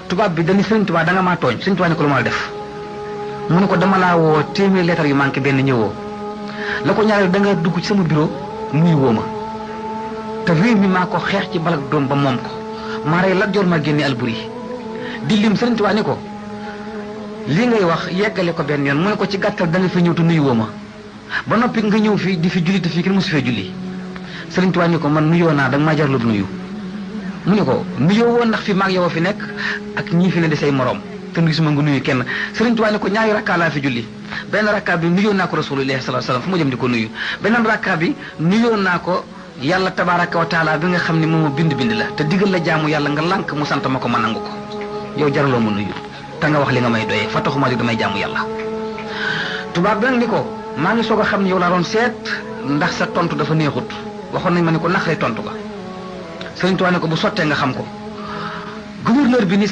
tubaab bi dañu Sëriñ Tuubaa da nga maa tooñ Sëriñ Tuubaa ne ko lu ma la def mu ne ko dama laa woo téeméer lettre yu manqué benn ñëwoo la ko ñaareel da nga dugg ci sama bureau nuyu woo ma te réew mi maa ko xeex ci balak doom ba moom ko maa rey Lat Joor ma génne Alburi di lim Sëriñ Tuubaa ne ko li ngay wax yeggale ko benn yoon mu ne ko ci gàttal da nga fi ñëw te nuyu woo ma ba noppi nga ñëw fii di fi julli te fii kenn mosu fee julli Sëriñ Tuubaa ne ko man nuyoo naa da nga maa jarlu nuyu mu ne ko nuyoo woon ndax fi maag yow fi nekk ak ñii fi ne di say moroom te gisuma nga nuyu kenn Sëriñ Tuubaa ne ko ñaari rakkaa laa fi julli benn rakkaa bi nuyoo naa ko Rasulullaahi sallallaahu alayhi wa sallam fu ma jëm di ko nuyu beneen rakkaa bi nuyoo naa ko yàlla tabaaraka wa taala bi nga xam ne moom bind la te digal la jaamu yàlla nga lànk mu sant ma ko ma nangu ko yow jaraloo ma nuyu te nga wax li nga may doyee fa taxuma di damay jaamu yàlla tubaab bi nag ni ko maa ngi soog a xam ne yow laa doon seet ndax sa tontu dafa neexut waxoon nañ ma ne ko nax lay tontu ga Sëriñ Tuubaa ne ko bu sottee nga xam ko gouverneur bi ni